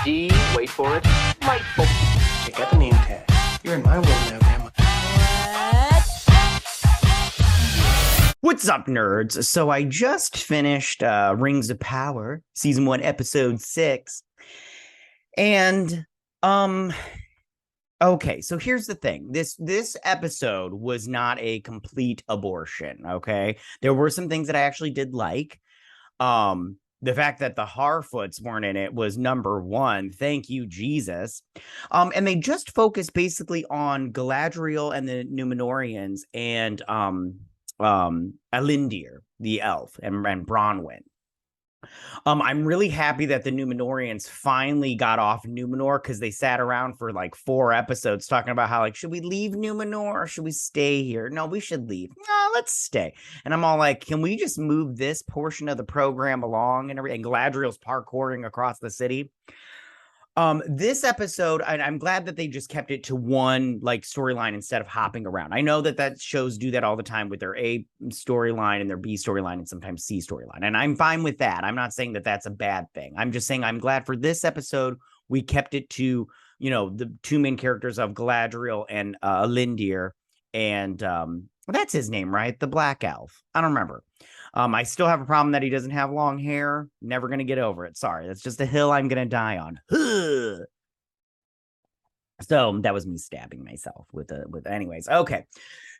D, wait for it, light bulb. Check out the name tag. You're in my world now, Grandma. What's up, nerds? So I just finished Rings of Power, Season 1, Episode 6. And, okay, so here's the thing. This episode was not a complete abortion, okay? There were some things that I actually did like. The fact that the Harfoots weren't in it was number one. Thank you, Jesus. And they just focused basically on Galadriel and the Númenóreans and Alindir, the elf, and Bronwyn. I'm really happy that the Númenóreans finally got off Numenor because they sat around for like 4 episodes talking about how, like, should we leave Numenor or should we stay here? No, we should leave. No, let's stay. And I'm all like, can we just move this portion of the program along and everything? Galadriel's parkouring across the city. This episode, I'm glad that they just kept it to one like storyline instead of hopping around. I know that shows do that all the time with their A storyline and their B storyline and sometimes C storyline, and I'm fine with that. I'm not saying that that's a bad thing. I'm just saying I'm glad for this episode we kept it to, you know, the 2 main characters of Galadriel and Alindir, and that's his name, right? The Black Elf. I don't remember. I still have a problem that he doesn't have long hair. Never going to get over it. Sorry. That's just a hill I'm going to die on. So that was me stabbing myself with anyways. Okay.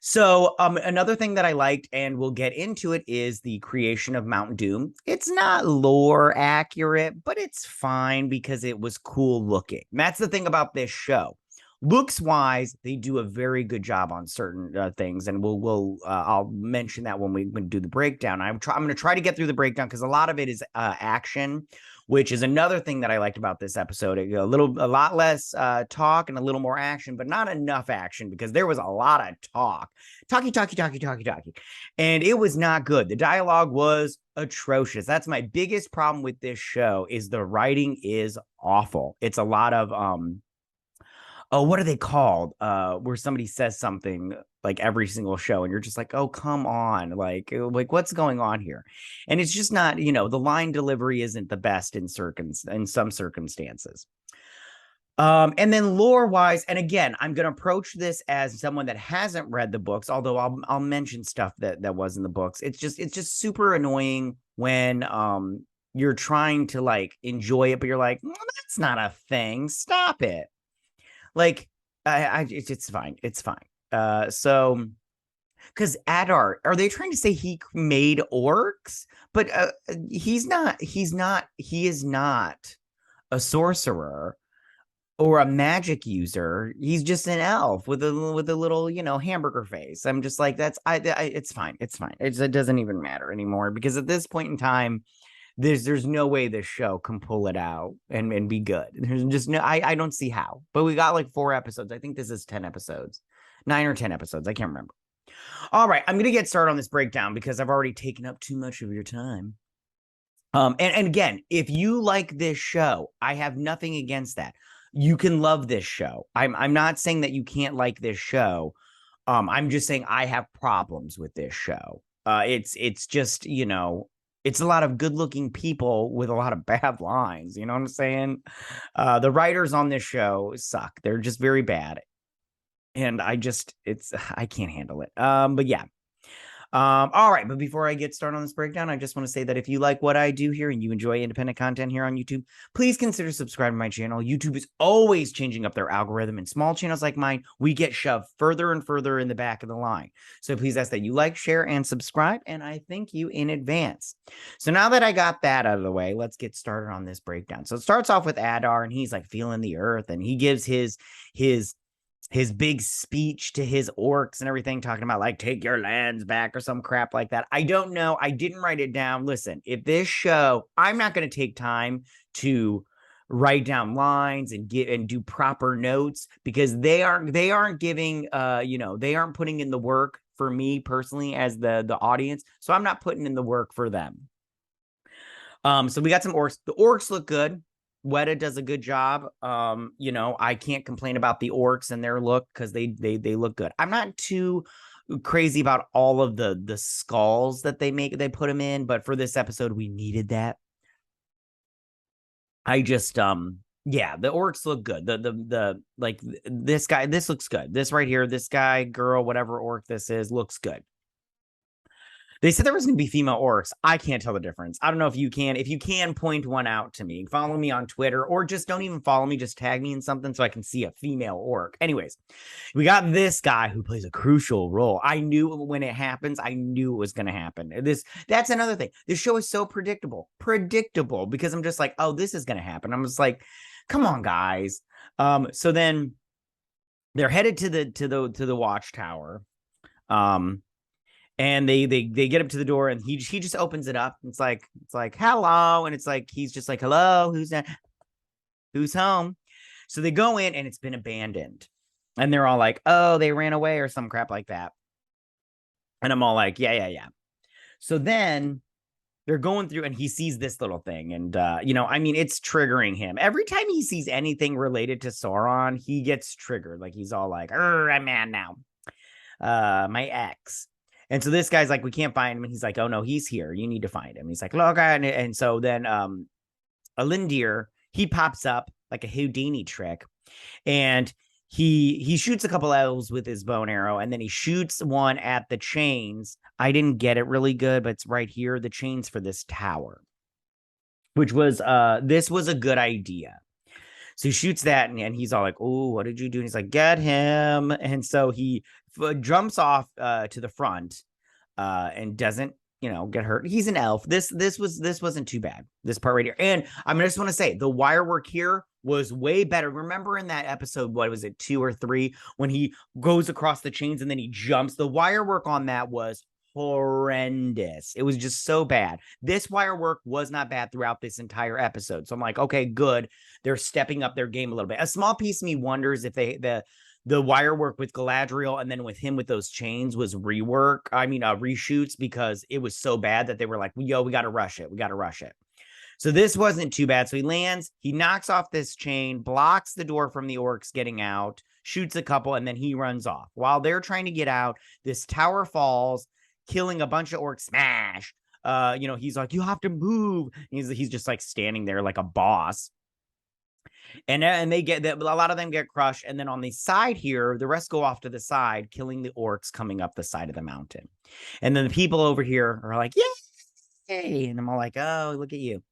So another thing that I liked, and we'll get into it, is the creation of Mount Doom. It's not lore accurate, but it's fine because it was cool looking. And that's the thing about this show. Looks wise, they do a very good job on certain things, and I'll mention that when we do the breakdown. I'm going to try to get through the breakdown because a lot of it is action, which is another thing that I liked about this episode. A lot less talk and a little more action, but not enough action because there was a lot of talky, and it was not good. The dialogue was atrocious. That's my biggest problem with this show. Is the writing is awful. It's a lot of what are they called? Where somebody says something like every single show, and you're just like, oh, come on, like what's going on here? And it's just not, you know, the line delivery isn't the best in some circumstances. And then lore wise, and again, I'm going to approach this as someone that hasn't read the books, although I'll mention stuff that was in the books. It's just super annoying when you're trying to like enjoy it, but you're like, that's not a thing. Stop it. Like, it's fine. It's fine. So, because Adar, are they trying to say he made orcs? But he is not a sorcerer or a magic user. He's just an elf with a little, you know, hamburger face. I'm just like, it's fine. It's fine. It doesn't even matter anymore because at this point in time, there's no way this show can pull it out and be good. There's just no, I don't see how. But we got like 4 episodes. I think this is 10 episodes, 9 or 10 episodes. I can't remember. All right, I'm gonna get started on this breakdown because I've already taken up too much of your time. And again, if you like this show, I have nothing against that. You can love this show. I'm not saying that you can't like this show. I'm just saying I have problems with this show. It's just, you know, it's a lot of good-looking people with a lot of bad lines. You know what I'm saying? The writers on this show suck. They're just very bad. And I can't handle it. But yeah. All right. But before I get started on this breakdown, I just want to say that if you like what I do here and you enjoy independent content here on YouTube, please consider subscribing to my channel. YouTube is always changing up their algorithm, and small channels like mine, we get shoved further and further in the back of the line. So please ask that you like, share, and subscribe, and I thank you in advance. So now that I got that out of the way, let's get started on this breakdown. So it starts off with Adar, and he's like feeling the earth, and he gives his big speech to his orcs and everything, talking about like, take your lands back or some crap like that. I don't know. I didn't write it down. Listen, if this show, I'm not going to take time to write down lines and do proper notes because they aren't giving, you know, they aren't putting in the work for me personally as the audience. So I'm not putting in the work for them. So we got some orcs. The orcs look good. Weta does a good job. You know, I can't complain about the orcs and their look because they look good. I'm not too crazy about all of the skulls that they put them in, but for this episode, we needed that. I just Yeah, the orcs look good. The like this guy, this looks good. This right here, this guy, girl, whatever orc this is, looks good. They said there was going to be female orcs. I can't tell the difference. I don't know if you can. If you can, point one out to me. Follow me on Twitter, or just don't even follow me. Just tag me in something so I can see a female orc. Anyways, we got this guy who plays a crucial role. I knew when it happens, I knew it was going to happen. That's another thing. This show is so predictable because I'm just like, oh, this is going to happen. I'm just like, come on, guys. So then they're headed to the watchtower. And they get up to the door, and he just opens it up. It's like hello, and it's like he's just like, hello, who's that? Who's home? So they go in, and it's been abandoned, and they're all like, oh, they ran away or some crap like that. And I'm all like, yeah. So then they're going through, and he sees this little thing, and I mean, it's triggering him every time he sees anything related to Sauron. He gets triggered, like he's all like, I'm mad now. My ex. And so this guy's like, we can't find him. And he's like, oh, no, he's here. You need to find him. He's like, look. And so then Alindir, he pops up like a Houdini trick. And he shoots a couple elves with his bow and arrow. And then he shoots one at the chains. I didn't get it really good, but it's right here. The chains for this tower, which was this was a good idea. So he shoots that, and he's all like, oh, what did you do? And he's like, get him. And so he jumps off to the front and doesn't, get hurt. He's an elf. This wasn't too bad, this part right here. And I just want to say the wire work here was way better. Remember in that episode, what was it, 2 or 3, when he goes across the chains and then he jumps? The wire work on that was horrendous. It was just so bad. This wire work was not bad throughout this entire episode. So I'm like, okay, good. They're stepping up their game a little bit. A small piece of me wonders if the wire work with Galadriel and then with him with those chains was reshoots, because it was so bad that they were like, yo, we got to rush it. So this wasn't too bad. So he lands, he knocks off this chain, blocks the door from the orcs getting out, shoots a couple, and then he runs off. While they're trying to get out, this tower falls, killing a bunch of orcs. Smash. He's like, you have to move. He's just like standing there like a boss. And they get that, a lot of them get crushed. And then on the side here, the rest go off to the side, killing the orcs coming up the side of the mountain. And then the people over here are like, yay. And I'm all like, oh, look at you.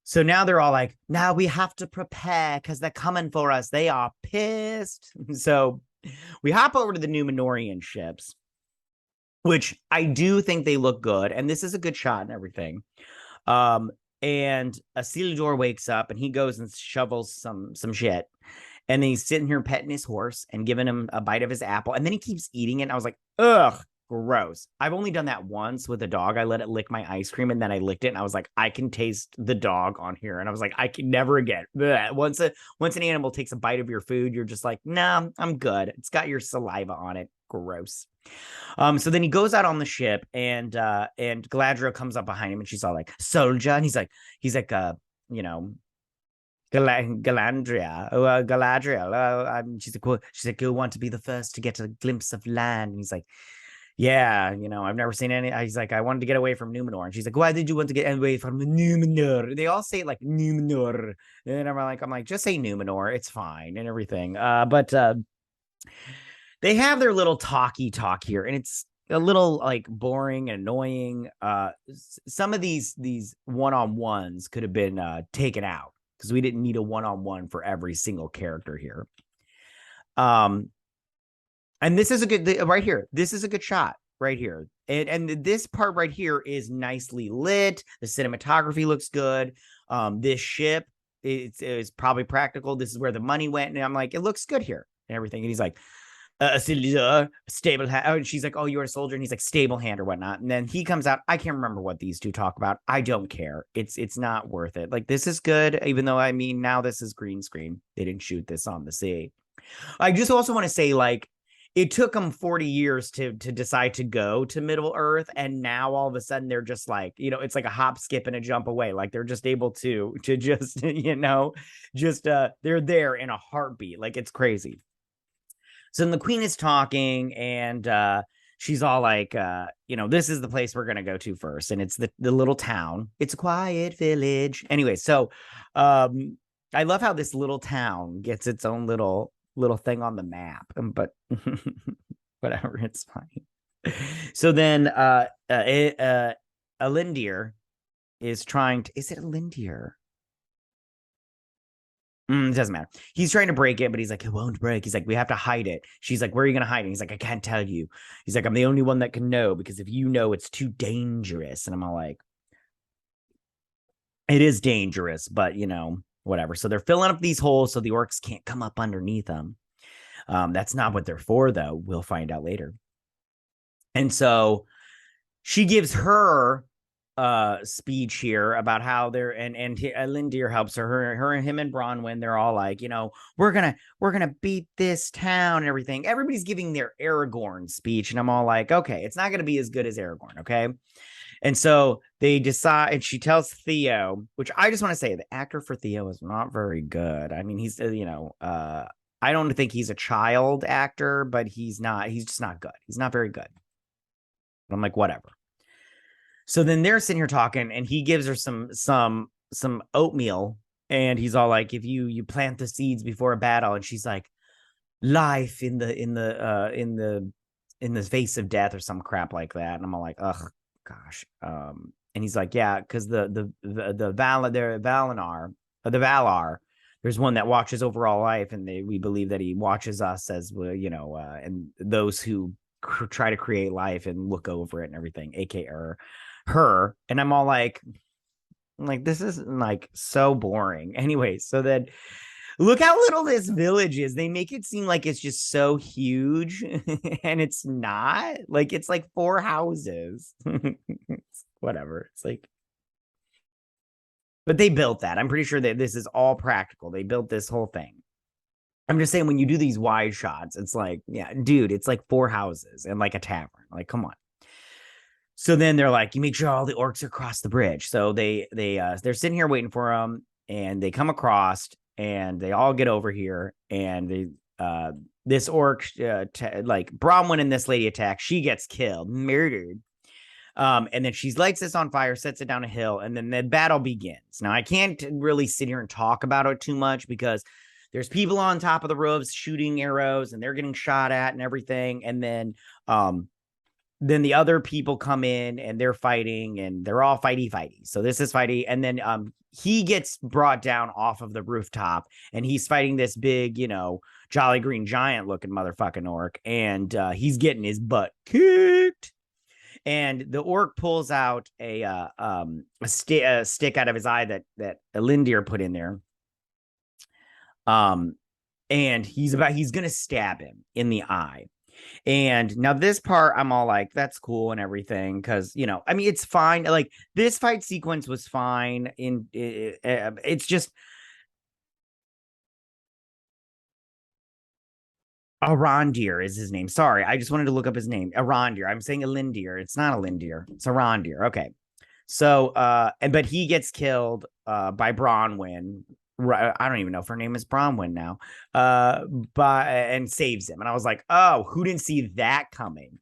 So now they're all like, now we have to prepare because they're coming for us. They are pissed. So we hop over to the Numenorian ships, which I do think they look good. And this is a good shot and everything. And Isildur wakes up and he goes and shovels some shit. And then he's sitting here petting his horse and giving him a bite of his apple. And then he keeps eating it. And I was like, ugh, gross. I've only done that once with a dog. I let it lick my ice cream and then I licked it. And I was like, I can taste the dog on here. And I was like, I can never again. Once an animal takes a bite of your food, you're just like, nah, I'm good. It's got your saliva on it. Gross. So then he goes out on the ship, and Galadriel comes up behind him, and she's all like, soldier. And he's like, Galadriel. She's like, you want to be the first to get a glimpse of land? And he's like, yeah, I've never seen any. He's like, I wanted to get away from Numenor. And she's like, why did you want to get away from Numenor? They all say it like Numenor. And I'm like, just say Numenor. It's fine and everything. But they have their little talk here, and it's a little like boring and annoying. Some of these one-on-ones could have been taken out because we didn't need a one-on-one for every single character here. And this is a good right here. This is a good shot right here. And this part right here is nicely lit. The cinematography looks good. This ship it's probably practical. This is where the money went. And I'm like, it looks good here and everything. And he's like, a stable hand. Oh, and she's like, oh, you're a soldier. And he's like, stable hand or whatnot. And then he comes out. I can't remember what these two talk about. I don't care. It's not worth it. Like, this is good, even though, I mean, now this is green screen. They didn't shoot this on the sea. I just also want to say, like, it took them 40 years to decide to go to Middle Earth. And now all of a sudden they're just like, it's like a hop, skip, and a jump away. Like, they're just able to just, they're there in a heartbeat. Like, it's crazy. So then the queen is talking, and she's all like, this is the place we're going to go to first. And it's the little town. It's a quiet village. Anyway, so I I love how this little town gets its own little thing on the map, but whatever, it's fine. So then Alindir is trying to, is it Alindir? It doesn't matter. He's trying to break it, but he's like, it won't break. He's like, we have to hide it. She's like, where are you going to hide it? He's like, I can't tell you. He's like, I'm the only one that can know, because if you know, it's too dangerous. And I'm all like, it is dangerous, but whatever. So they're filling up these holes so the orcs can't come up underneath them. That's not what they're for, though. We'll find out later. And so she gives her speech here about how they're and Lindir helps her and him and Bronwyn. They're all like, we're gonna beat this town and everything. Everybody's giving their Aragorn speech, and I'm all like, okay, it's not gonna be as good as Aragorn, okay? And so they decide, and she tells Theo, which I just want to say, the actor for Theo is not very good. I mean, he's I don't think he's a child actor, but he's just not good. He's not very good. But I'm like, whatever. So then they're sitting here talking, and he gives her some oatmeal, and he's all like, if you plant the seeds before a battle, and she's like, life in the face of death or some crap like that. And I'm all like, ugh, gosh. And he's like, yeah, because the Valar, there's one that watches over all life, and we believe that he watches us as and those who try to create life and look over it and everything, aka her. And I'm all like, this is like so boring. Anyway, so then look how little this village is. They make it seem like it's just so huge, and it's not. Like, it's like 4 houses. Whatever. It's like, but they built that. I'm pretty sure that this is all practical. They built this whole thing. I'm just saying, when you do these wide shots, it's like, yeah, dude, it's like 4 houses and like a tavern. Like, come on. So then they're like, you make sure all the orcs are across the bridge. So they're sitting here waiting for them, and they come across, and they all get over here, and this orc like Bronwyn and this lady attack. She gets killed, murdered. And then she lights this on fire, sets it down a hill, and then the battle begins. Now, I can't really sit here and talk about it too much, because there's people on top of the roofs shooting arrows, and they're getting shot at and everything. And then the other people come in, and they're fighting, and they're all fighty. So this is fighty. And then he gets brought down off of the rooftop, and he's fighting this big, Jolly Green Giant looking motherfucking orc. And he's getting his butt kicked. And the orc pulls out a stick out of his eye that Alindir put in there. And he's going to stab him in the eye. And now this part, I'm all like, that's cool and everything, because I mean, it's fine. Like, this fight sequence was fine. It's just Arondir is his name. Sorry, I just wanted to look up his name. Arondir. I'm saying Alindir. It's not Alindir. It's Arondir. Okay. So but he gets killed by Bronwyn. I don't even know if her name is Bronwyn now, and saves him. And I was like, oh, who didn't see that coming?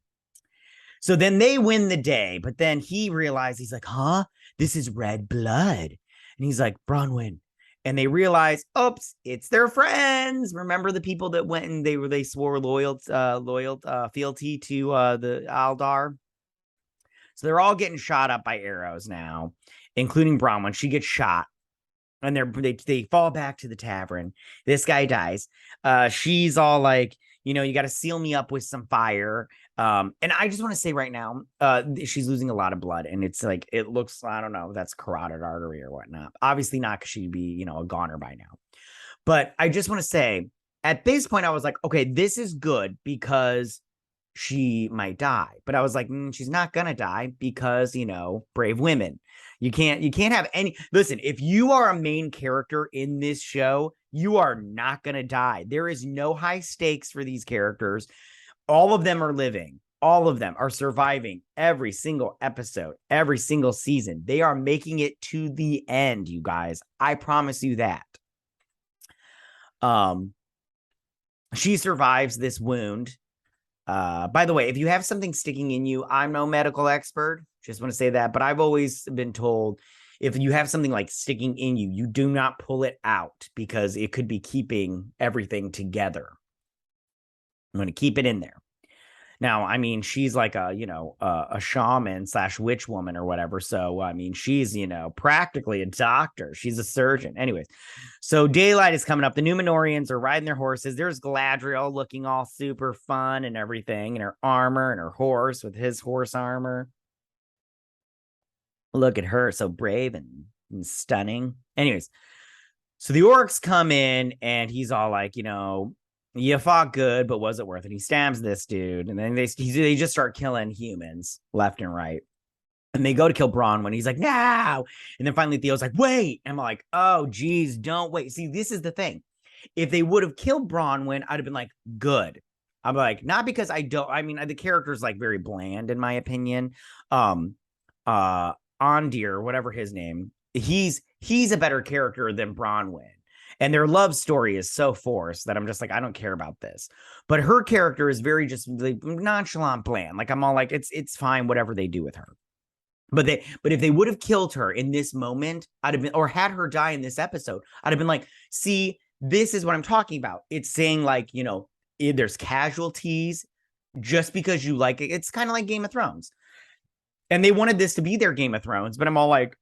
So then they win the day, but then he realized, he's like, huh, this is red blood. And he's like, Bronwyn. And they realize, oops, it's their friends. Remember the people that went and they swore loyal fealty to the Aldar? So they're all getting shot up by arrows now, including Bronwyn. She gets shot. And they fall back to the tavern. This guy dies. She's all like, you got to seal me up with some fire. And I just want to say right now, she's losing a lot of blood. And it's like, it looks, I don't know, that's carotid artery or whatnot. Obviously not, because she'd be, a goner by now. But I just want to say, at this point, I was like, okay, this is good, because she might die. But I was like, she's not going to die, because, brave women. You can't have any. Listen, if you are a main character in this show, you are not going to die. There is no high stakes for these characters. All of them are living. All of them are surviving every single episode, every single season. They are making it to the end, you guys. I promise you that. She survives this wound. By the way, if you have something sticking in you, I'm no medical expert. Just want to say that, but I've always been told if you have something like sticking in you, you do not pull it out because it could be keeping everything together. I'm going to keep it in there. Now, I mean, she's like a, a shaman / witch woman or whatever. So, I mean, she's, practically a doctor. She's a surgeon. Anyways, so daylight is coming up. The Numenorians are riding their horses. There's Galadriel looking all super fun and everything, and her armor and her horse with his horse armor. Look at her, so brave and stunning. Anyways, so the orcs come in and he's all like, you fought good, but was it worth it? He stabs this dude, and then they just start killing humans left and right. And they go to kill Bronwyn. He's like, no. And then finally Theo's like, wait. And I'm like, oh, geez, don't wait. See, this is the thing. If they would have killed Bronwyn, I'd have been like, good. I'm like, not because the character's like very bland, in my opinion. Ondir, whatever his name, he's a better character than Bronwyn. And their love story is so forced that I'm just like, I don't care about this. But her character is very just like nonchalant, bland. Like I'm all like, it's fine, whatever they do with her. But if they would have killed her in this moment, I'd have been, or had her die in this episode, I'd have been like, see, this is what I'm talking about. It's saying like, there's casualties just because you like it. It's kind of like Game of Thrones. And they wanted this to be their Game of Thrones, but I'm all like,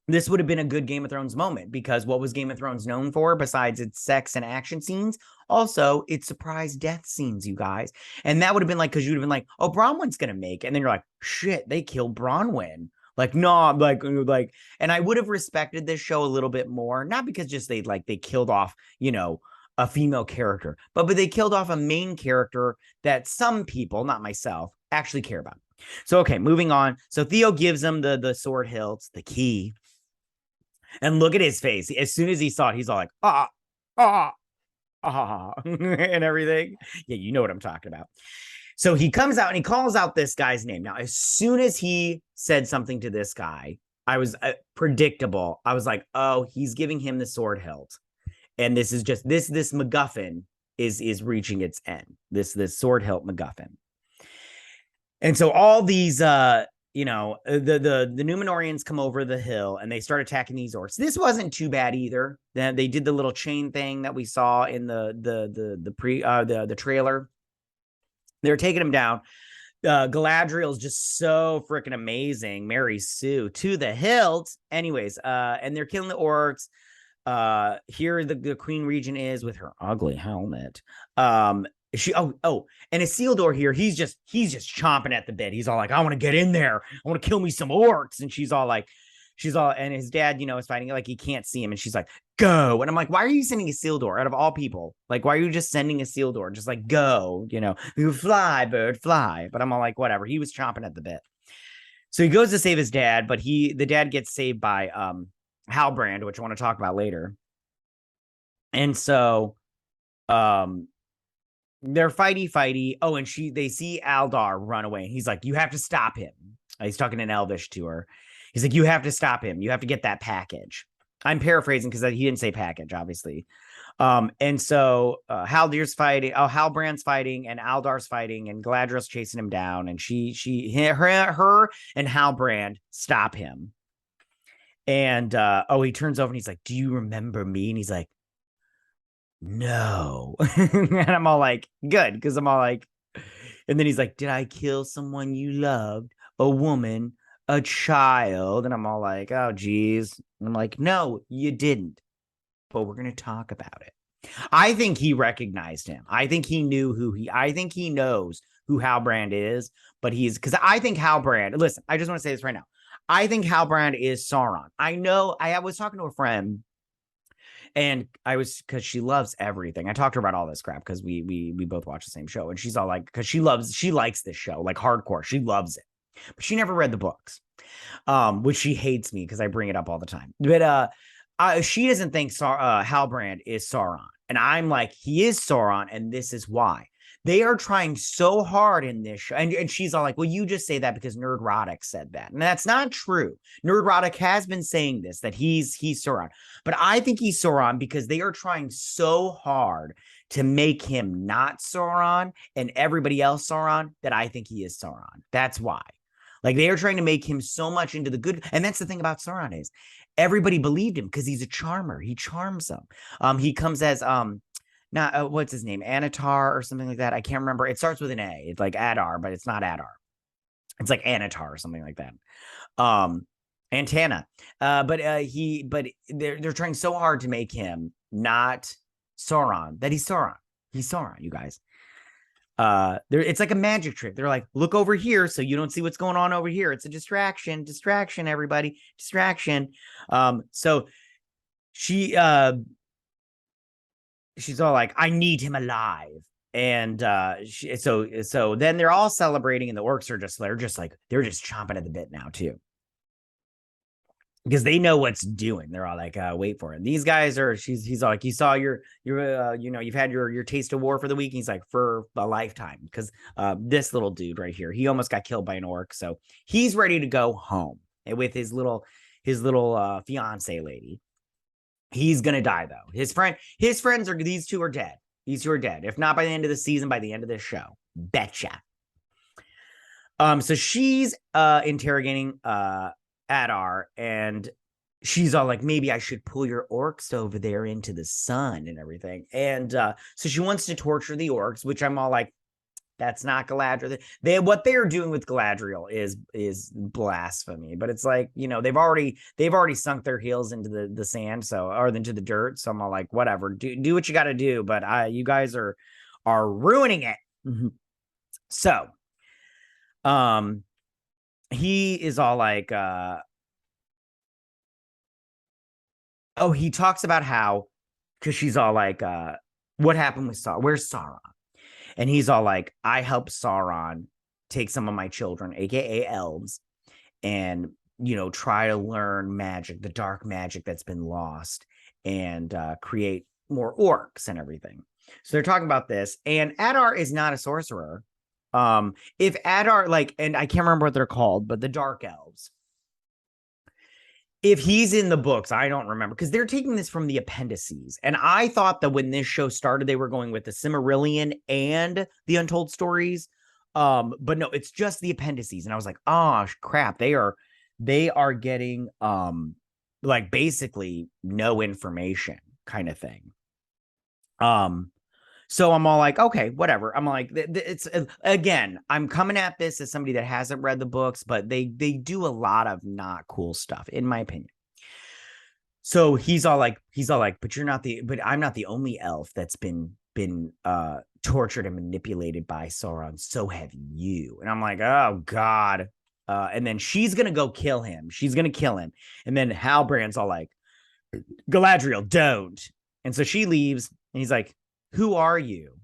this would have been a good Game of Thrones moment, because what was Game of Thrones known for besides its sex and action scenes? Also, its surprise death scenes, you guys. And that would have been like, because you'd have been like, oh, Bronwyn's going to make it. And then you're like, shit, they killed Bronwyn. Like, no, like, and I would have respected this show a little bit more, not because just they killed off, a female character, but they killed off a main character that some people, not myself, actually care about. So, okay, moving on. So Theo gives him the sword hilts, the key. And look at his face. As soon as he saw it, he's all like, and everything. Yeah, you know what I'm talking about. So he comes out and he calls out this guy's name. Now, as soon as he said something to this guy, I was predictable. I was like, oh, he's giving him the sword hilt. And this is just, this MacGuffin is reaching its end. This sword hilt MacGuffin. And so all these, the Numenorians come over the hill and they start attacking these orcs. This wasn't too bad either. They did the little chain thing that we saw in the trailer. They're taking them down. Galadriel's just so freaking amazing. Mary Sue to the hilt. Anyways, and they're killing the orcs. Here the Queen Regent is with her ugly helmet. And Isildur here, he's just chomping at the bit. He's all like, I want to get in there. I want to kill me some orcs. And she's all, and his dad, is fighting, like he can't see him. And she's like, go. And I'm like, why are you sending Isildur out of all people? Like, why are you just sending Isildur? Just like, go, you fly, bird, fly. But I'm all like, whatever. He was chomping at the bit. So he goes to save his dad, but the dad gets saved by Halbrand, which I want to talk about later. And so, they're fighty. Oh, and they see Aldar run away. And he's like, you have to stop him. He's talking in Elvish to her. He's like, you have to stop him. You have to get that package. I'm paraphrasing because he didn't say package, obviously. And so Haldir's fighting. Oh, Halbrand's fighting and Aldar's fighting and Galadriel's chasing him down. And her and Halbrand stop him. And he turns over and he's like, do you remember me? And he's like, no. And I'm all like, good, because I'm all like, and then he's like, did I kill someone you loved? A woman, a child? And I'm all like, oh geez. And I'm like, no, you didn't, but we're gonna talk about it. I think he recognized him. I think he knew I think he knows who Halbrand is, but because I think Halbrand, listen, I just want to say this right now, I think Halbrand is Sauron. I know, I was talking to a friend, and because she loves everything. I talked to her about all this crap because we both watch the same show, and she's all like, because she likes this show like hardcore. She loves it, but she never read the books, which she hates me because I bring it up all the time. But she doesn't think Halbrand is Sauron, and I'm like, he is Sauron, and this is why. They are trying so hard in this show. And she's all like, well, you just say that because Nerdrotic said that. And that's not true. Nerdrotic has been saying this, that he's Sauron. But I think he's Sauron because they are trying so hard to make him not Sauron and everybody else Sauron that I think he is Sauron. That's why. Like they are trying to make him so much into the good. And that's the thing about Sauron is everybody believed him because he's a charmer. He charms them. He comes as not what's his name, Anatar or something like that. I can't remember. It starts with an A. It's like Adar, but it's not Adar. It's like Anatar or something like that. Antenna. But they're trying so hard to make him not Sauron that he's Sauron. He's Sauron, you guys. It's like a magic trick. They're like, look over here so you don't see what's going on over here. It's a distraction, everybody, distraction. So she's all like, I need him alive. And so then they're all celebrating, and the orcs are just chomping at the bit now too, because they know what's doing. They're all like, wait for it. These guys are, he's all like, you saw your you've had your taste of war for the week. And he's like, for a lifetime, because this little dude right here, he almost got killed by an orc, so he's ready to go home with his little fiance lady. He's gonna die though. His friends are, these two are dead. These two are dead. If not by the end of the season, by the end of this show. Betcha. So she's interrogating Adar, and she's all like, maybe I should pull your orcs over there into the sun and everything. And so she wants to torture the orcs, which I'm all like, that's not Galadriel. What they're doing with Galadriel is blasphemy. But it's like, they've already sunk their heels into the sand, or into the dirt. So I'm all like, whatever, do what you got to do. But you guys are ruining it. So, he is all like, he talks about how, because she's all like, what happened with Sauron? Where's Sauron? And he's all like, I helped Sauron take some of my children, aka elves, and try to learn magic, the dark magic that's been lost, and create more orcs and everything. So they're talking about this, and Adar is not a sorcerer. If Adar, and I can't remember what they're called, but the dark elves, if he's in the books, I don't remember, because they're taking this from the appendices. And I thought that when this show started, they were going with the Silmarillion and the Untold Stories. But no, it's just the appendices. And I was like, oh crap, they are getting basically no information kind of thing. So I'm all like, okay, whatever. I'm like, it's, again, I'm coming at this as somebody that hasn't read the books, but they do a lot of not cool stuff, in my opinion. So he's all like, but I'm not the only elf that's been tortured and manipulated by Sauron. So have you. And I'm like, oh God. And then she's going to go kill him. She's going to kill him. And then Halbrand's all like, Galadriel, don't. And so she leaves, and he's like, who are you?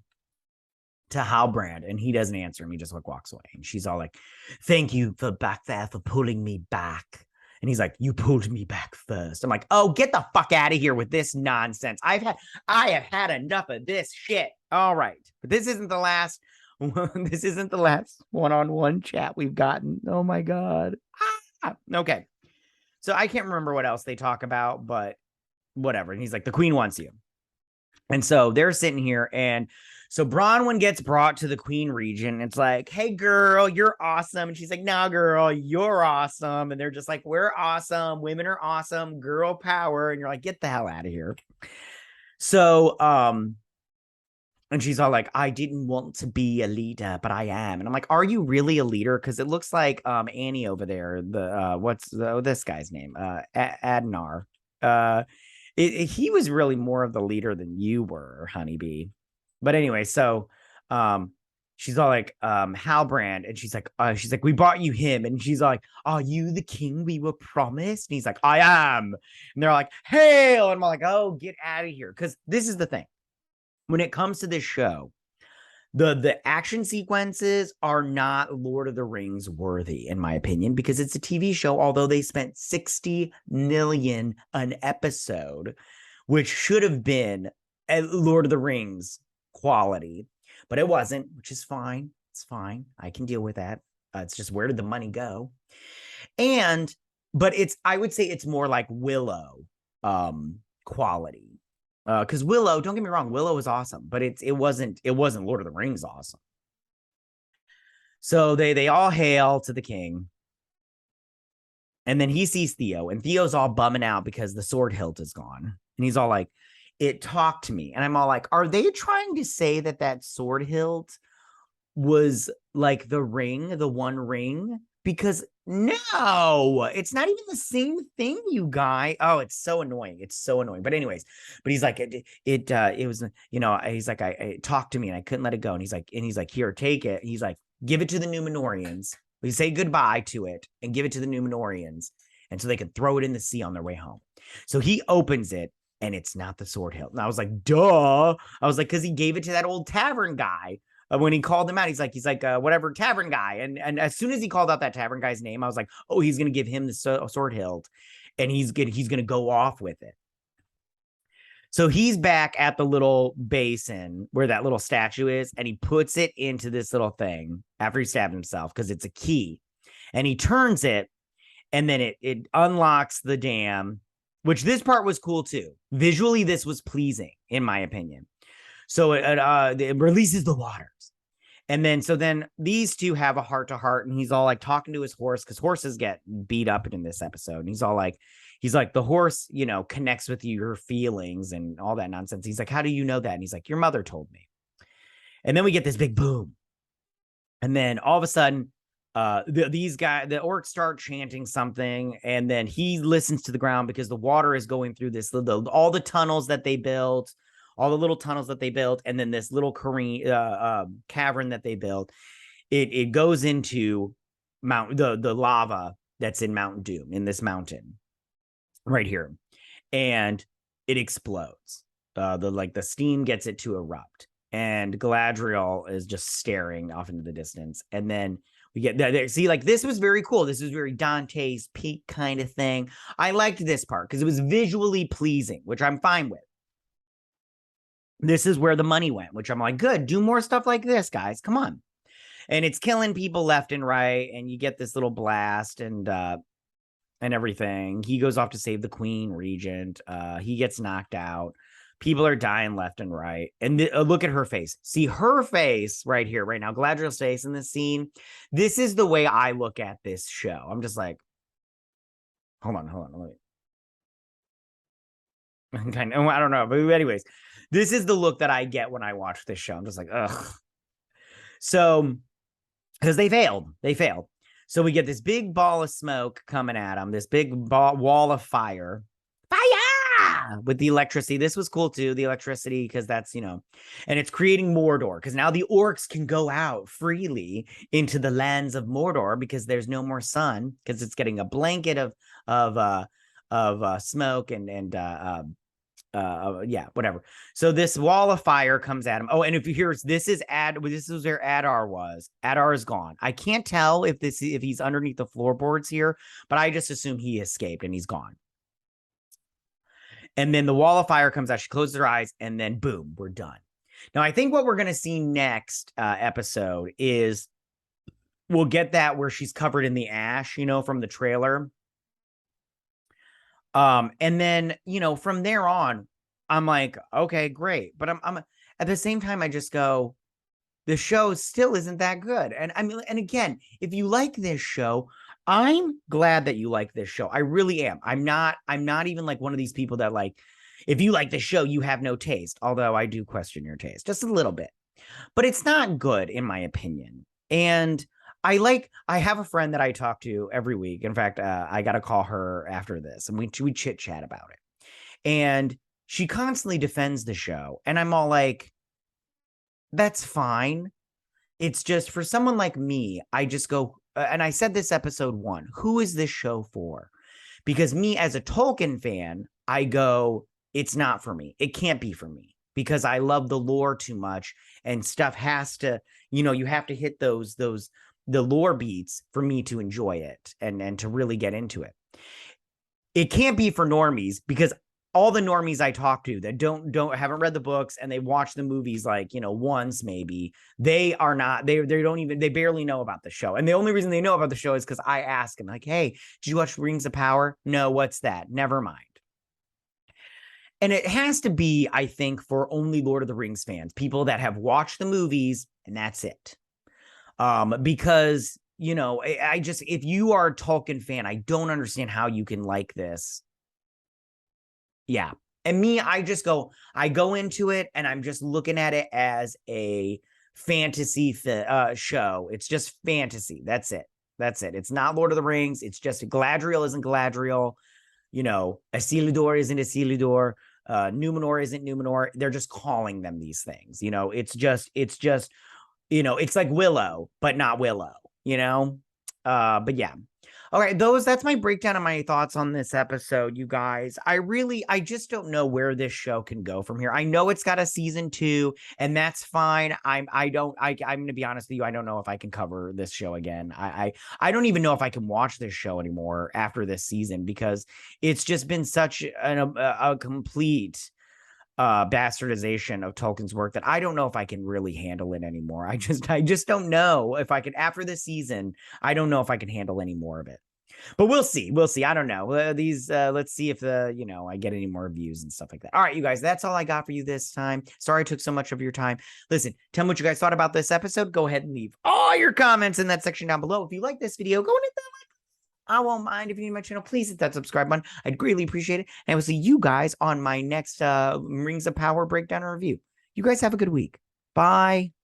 To Halbrand, and he doesn't answer him. He just walks away. And she's all like, thank you for pulling me back. And he's like, you pulled me back first. I'm like, oh, get the fuck out of here with this nonsense. I have had enough of this shit. All right. But this isn't the last one-on-one chat we've gotten. Oh my God. Okay. So I can't remember what else they talk about, but whatever. And he's like, the queen wants you. And so they're sitting here, and so Bronwyn gets brought to the Queen region. It's like, hey, girl, you're awesome. And she's like, no, girl, you're awesome. And they're just like, we're awesome. Women are awesome. Girl power. And you're like, get the hell out of here. So, and she's all like, I didn't want to be a leader, but I am. And I'm like, are you really a leader? Because it looks like Annie over there, what's this guy's name? Adnar. He was really more of the leader than you were, honeybee. But anyway, so she's all like, Halbrand, and she's like, we bought you him. And she's like, are you the king we were promised? And he's like, I am. And they're like, hail. And I'm like, oh, get out of here. Because this is the thing. When it comes to this show, the action sequences are not Lord of the Rings worthy, in my opinion, because it's a TV show, although they spent $60 million an episode, which should have been a Lord of the Rings quality, but it wasn't, which is fine. It's fine. I can deal with that. It's just, where did the money go? But I would say it's more like Willow quality. Because Willow, don't get me wrong, Willow was awesome, but it wasn't Lord of the Rings awesome. So they all hail to the king, And then he sees Theo, and Theo's all bumming out because the sword hilt is gone. And he's all like, it talked to me. And I'm all like, are they trying to say that that sword hilt was like the ring, the one ring? Because no, it's not even the same thing, you guy. Oh, it's so annoying. It's so annoying. But anyways, but he's like, it was, you know, he's like, I talked to me and I couldn't let it go. And he's like, here, take it. He's like, give it to the Numenorians. We say goodbye to it and give it to the Numenorians. And so they can throw it in the sea on their way home. So he opens it and it's not the sword hilt. And I was like, duh. I was like, because he gave it to that old tavern guy. When he called him out, he's like, whatever, tavern guy. And as soon as he called out that tavern guy's name, I was like, oh, he's going to give him the sword hilt and he's going to go off with it. So he's back at the little basin where that little statue is, and he puts it into this little thing after he stabbed himself because it's a key. And he turns it, and then it unlocks the dam, which this part was cool too. Visually, this was pleasing, in my opinion. So it releases the waters. And then these two have a heart-to-heart, and he's all like talking to his horse because horses get beat up in this episode. And he's like, the horse, you know, connects with your feelings and all that nonsense. He's like, how do you know that? And he's like, your mother told me. And then we get this big boom. And then all of a sudden, the orcs start chanting something, and then he listens to the ground because the water is going through all the tunnels that they built. All the little tunnels that they built, and then this little cavern that they built, it goes into the lava that's in Mount Doom, in this mountain right here, and it explodes. The steam gets it to erupt, and Galadriel is just staring off into the distance, and then we get there. See, like, this was very cool. This was very Dante's Peak kind of thing. I liked this part because it was visually pleasing, which I'm fine with. This is where the money went, which I'm like, good, do more stuff like this, guys. Come on. And it's killing people left and right. And you get this little blast and everything. He goes off to save the Queen Regent. He gets knocked out. People are dying left and right. And look at her face. See her face right here, right now. Galadriel's face in this scene. This is the way I look at this show. I'm just like, hold on. Kind of, I don't know. But anyways, this is the look that I get when I watch this show. I'm just like, ugh. So, because they failed. So we get this big ball of smoke coming at them, this big wall of fire. With the electricity. This was cool too, the electricity, because that's, you know, and it's creating Mordor, because now the orcs can go out freely into the lands of Mordor because there's no more sun, because it's getting a blanket of smoke and yeah, whatever. So this wall of fire comes at him. Oh, and if you hear, this is where Adar was. Adar is gone. I can't tell if he's underneath the floorboards here, but I just assume he escaped and he's gone. And then the wall of fire comes out. She closes her eyes, and then boom, we're done. Now, I think what we're going to see next episode is we'll get that where she's covered in the ash, you know, from the trailer. And then, you know, from there on, I'm like, okay, great. But I'm at the same time, I just go, the show still isn't that good. And I mean, and again, if you like this show, I'm glad that you like this show. I really am. I'm not even like one of these people that, like, if you like the show, you have no taste. Although I do question your taste just a little bit, but it's not good in my opinion. And I have a friend that I talk to every week. In fact, I got to call her after this, and we chit chat about it. And she constantly defends the show, and I'm all like, that's fine. It's just for someone like me, I just go, and I said this episode 1, who is this show for? Because me as a Tolkien fan, I go, it's not for me. It can't be for me because I love the lore too much, and stuff has to, you know, you have to hit the lore beats for me to enjoy it and to really get into it. It can't be for normies, because all the normies I talk to that haven't read the books and they watch the movies, like, you know, once maybe, they barely know about the show. And the only reason they know about the show is because I ask them, like, hey, did you watch Rings of Power? No, what's that? Never mind. And it has to be, I think, for only Lord of the Rings fans, people that have watched the movies, and that's it. Because you know, I just, if you are a Tolkien fan, I don't understand how you can like this. Yeah. And me, I go into it and I'm just looking at it as a fantasy show. It's just fantasy. That's it. That's it. It's not Lord of the Rings. It's just Galadriel isn't Galadriel. You know, Isildur isn't Isildur. Numenor isn't Numenor. They're just calling them these things. You know, it's just, you know, it's like Willow, but not Willow, you know? But yeah. Okay, that's my breakdown of my thoughts on this episode, you guys. I just don't know where this show can go from here. I know it's got a season 2, and that's fine. I'm gonna be honest with you, I don't know if I can cover this show again. I don't even know if I can watch this show anymore after this season, because it's just been such a complete bastardization of Tolkien's work that I don't know if I can really handle it anymore. I just don't know if I can, after this season, I don't know if I can handle any more of it. But we'll see. I don't know. Let's see if I get any more views and stuff like that. All right, you guys, that's all I got for you this time. Sorry I took so much of your time. Listen, tell me what you guys thought about this episode. Go ahead and leave all your comments in that section down below. If you like this video, go and hit that like. I won't mind. If you're new to my channel, please hit that subscribe button. I'd greatly appreciate it. And I will see you guys on my next Rings of Power breakdown and review. You guys have a good week. Bye.